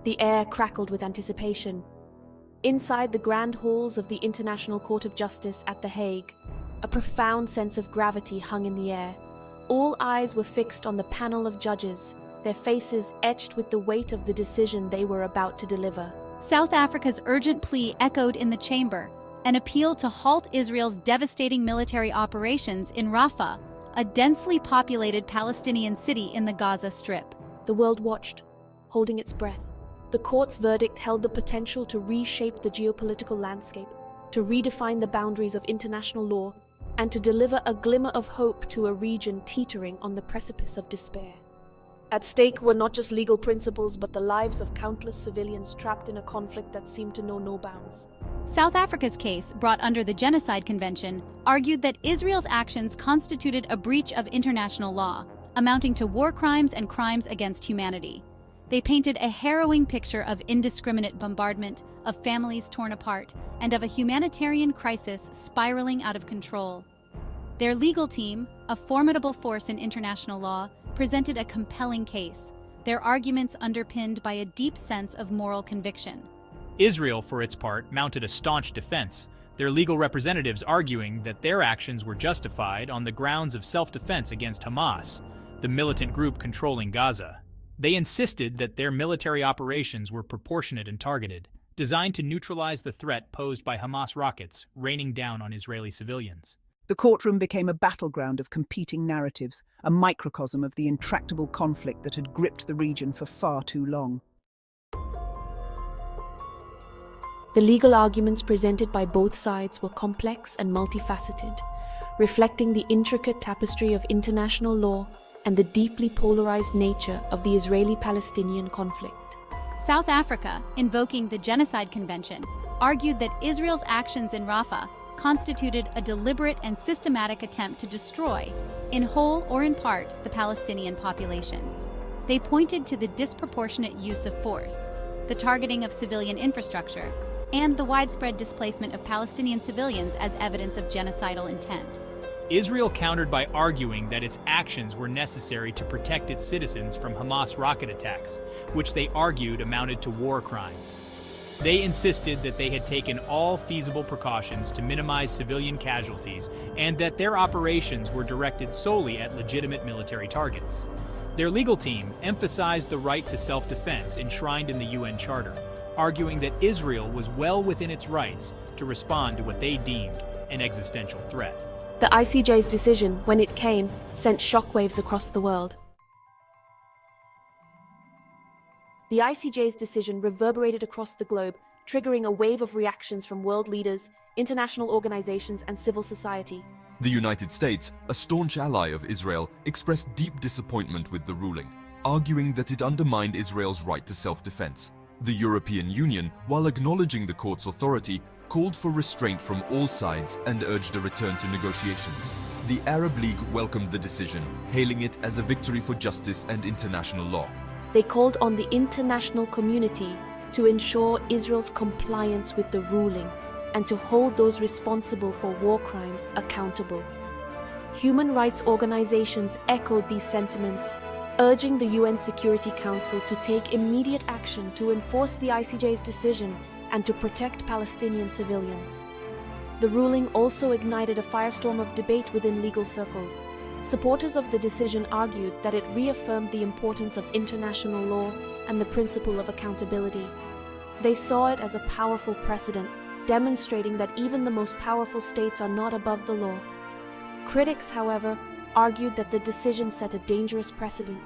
The air crackled with anticipation. Inside the grand halls of the International Court of Justice at The Hague, a profound sense of gravity hung in the air. All eyes were fixed on the panel of judges, their faces etched with the weight of the decision they were about to deliver. South Africa's urgent plea echoed in the chamber, an appeal to halt Israel's devastating military operations in Rafah, a densely populated Palestinian city in the Gaza Strip. The world watched, holding its breath. The court's verdict held the potential to reshape the geopolitical landscape, to redefine the boundaries of international law, and to deliver a glimmer of hope to a region teetering on the precipice of despair. At stake were not just legal principles, but the lives of countless civilians trapped in a conflict that seemed to know no bounds. South Africa's case, brought under the Genocide Convention, argued that Israel's actions constituted a breach of international law, amounting to war crimes and crimes against humanity. They painted a harrowing picture of indiscriminate bombardment, of families torn apart, and of a humanitarian crisis spiraling out of control. Their legal team, a formidable force in international law, presented a compelling case, their arguments underpinned by a deep sense of moral conviction. Israel, for its part, mounted a staunch defense, their legal representatives arguing that their actions were justified on the grounds of self-defense against Hamas, the militant group controlling Gaza. They insisted that their military operations were proportionate and targeted, designed to neutralize the threat posed by Hamas rockets raining down on Israeli civilians. The courtroom became a battleground of competing narratives, a microcosm of the intractable conflict that had gripped the region for far too long. The legal arguments presented by both sides were complex and multifaceted, reflecting the intricate tapestry of international law and the deeply polarized nature of the Israeli-Palestinian conflict. South Africa, invoking the Genocide Convention, argued that Israel's actions in Rafah constituted a deliberate and systematic attempt to destroy, in whole or in part, the Palestinian population. They pointed to the disproportionate use of force, the targeting of civilian infrastructure, and the widespread displacement of Palestinian civilians as evidence of genocidal intent. Israel countered by arguing that its actions were necessary to protect its citizens from Hamas rocket attacks, which they argued amounted to war crimes. They insisted that they had taken all feasible precautions to minimize civilian casualties and that their operations were directed solely at legitimate military targets. Their legal team emphasized the right to self-defense enshrined in the UN Charter, arguing that Israel was well within its rights to respond to what they deemed an existential threat. The ICJ's decision, when it came, sent shockwaves across the world. The ICJ's decision reverberated across the globe, triggering a wave of reactions from world leaders, international organizations, and civil society. The United States, a staunch ally of Israel, expressed deep disappointment with the ruling, arguing that it undermined Israel's right to self-defense. The European Union, while acknowledging the court's authority, called for restraint from all sides and urged a return to negotiations. The Arab League welcomed the decision, hailing it as a victory for justice and international law. They called on the international community to ensure Israel's compliance with the ruling and to hold those responsible for war crimes accountable. Human rights organizations echoed these sentiments, urging the UN Security Council to take immediate action to enforce the ICJ's decision and to protect Palestinian civilians. The ruling also ignited a firestorm of debate within legal circles. Supporters of the decision argued that it reaffirmed the importance of international law and the principle of accountability. They saw it as a powerful precedent, demonstrating that even the most powerful states are not above the law. Critics, however, argued that the decision set a dangerous precedent,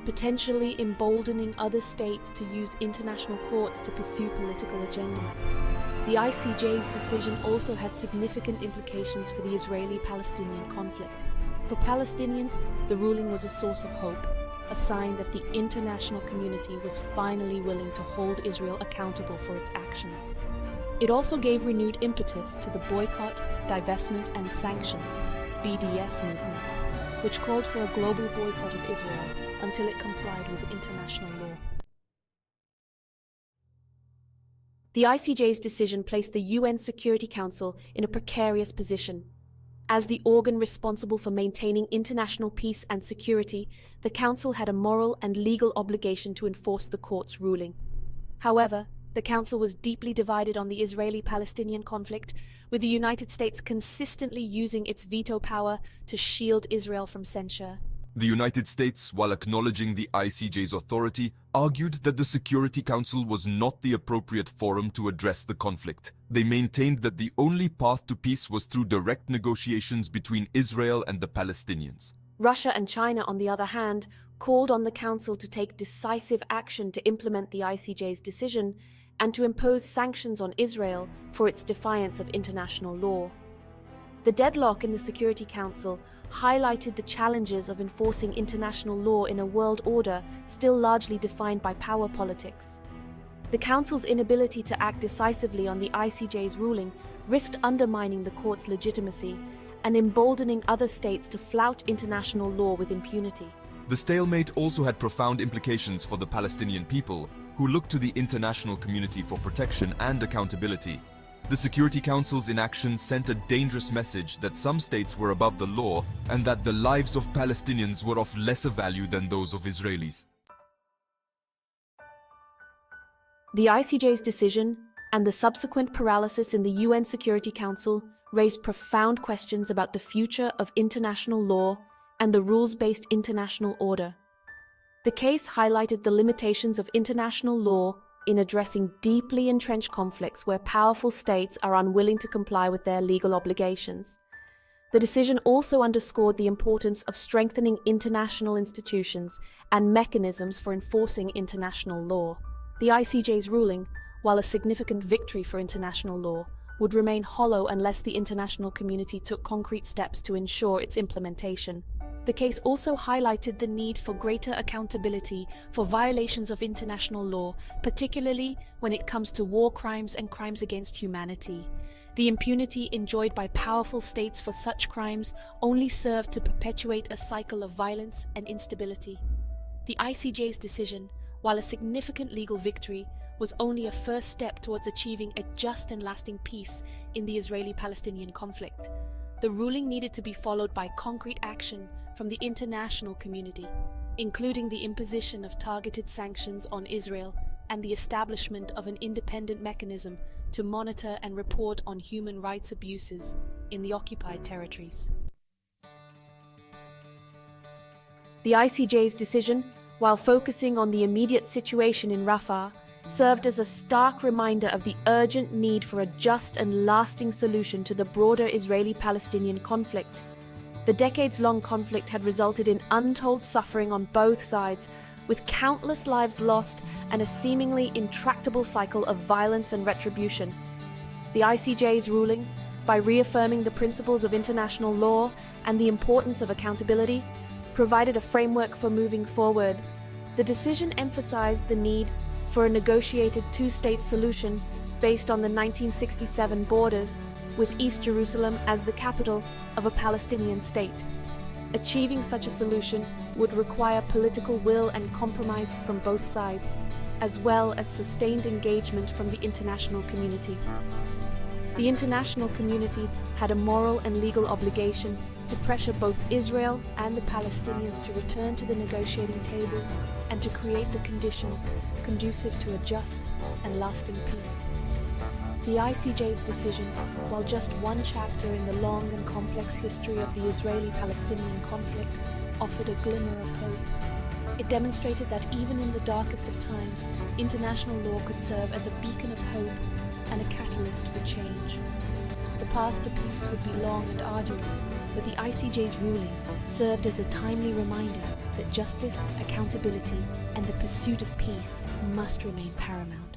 potentially emboldening other states to use international courts to pursue political agendas. The ICJ's decision also had significant implications for the Israeli-Palestinian conflict. For Palestinians, the ruling was a source of hope, a sign that the international community was finally willing to hold Israel accountable for its actions. It also gave renewed impetus to the Boycott, Divestment and Sanctions (BDS) movement, which called for a global boycott of Israel until it complied with international law. The ICJ's decision placed the UN Security Council in a precarious position. As the organ responsible for maintaining international peace and security, the Council had a moral and legal obligation to enforce the court's ruling. However, the Council was deeply divided on the Israeli-Palestinian conflict, with the United States consistently using its veto power to shield Israel from censure. The United States, while acknowledging the ICJ's authority, argued that the Security Council was not the appropriate forum to address the conflict. They maintained that the only path to peace was through direct negotiations between Israel and the Palestinians. Russia and China, on the other hand, called on the Council to take decisive action to implement the ICJ's decision and to impose sanctions on Israel for its defiance of international law. The deadlock in the Security Council highlighted the challenges of enforcing international law in a world order still largely defined by power politics. The Council's inability to act decisively on the ICJ's ruling risked undermining the court's legitimacy and emboldening other states to flout international law with impunity. The stalemate also had profound implications for the Palestinian people, who looked to the international community for protection and accountability. The Security Council's inaction sent a dangerous message that some states were above the law and that the lives of Palestinians were of lesser value than those of Israelis. The ICJ's decision and the subsequent paralysis in the UN Security Council raised profound questions about the future of international law and the rules-based international order. The case highlighted the limitations of international law in addressing deeply entrenched conflicts where powerful states are unwilling to comply with their legal obligations. The decision also underscored the importance of strengthening international institutions and mechanisms for enforcing international law. The ICJ's ruling, while a significant victory for international law, would remain hollow unless the international community took concrete steps to ensure its implementation. The case also highlighted the need for greater accountability for violations of international law, particularly when it comes to war crimes and crimes against humanity. The impunity enjoyed by powerful states for such crimes only served to perpetuate a cycle of violence and instability. The ICJ's decision, while a significant legal victory, was only a first step towards achieving a just and lasting peace in the Israeli-Palestinian conflict. The ruling needed to be followed by concrete action from the international community, including the imposition of targeted sanctions on Israel and the establishment of an independent mechanism to monitor and report on human rights abuses in the occupied territories. The ICJ's decision, while focusing on the immediate situation in Rafah, served as a stark reminder of the urgent need for a just and lasting solution to the broader Israeli-Palestinian conflict. The decades-long conflict had resulted in untold suffering on both sides, with countless lives lost and a seemingly intractable cycle of violence and retribution. The ICJ's ruling, by reaffirming the principles of international law and the importance of accountability, provided a framework for moving forward. The decision emphasized the need for a negotiated two-state solution based on the 1967 borders, with East Jerusalem as the capital of a Palestinian state. Achieving such a solution would require political will and compromise from both sides, as well as sustained engagement from the international community. The international community had a moral and legal obligation to pressure both Israel and the Palestinians to return to the negotiating table and to create the conditions conducive to a just and lasting peace. The ICJ's decision, while just one chapter in the long and complex history of the Israeli-Palestinian conflict, offered a glimmer of hope. It demonstrated that even in the darkest of times, international law could serve as a beacon of hope and a catalyst for change. The path to peace would be long and arduous, but the ICJ's ruling served as a timely reminder that justice, accountability, and the pursuit of peace must remain paramount.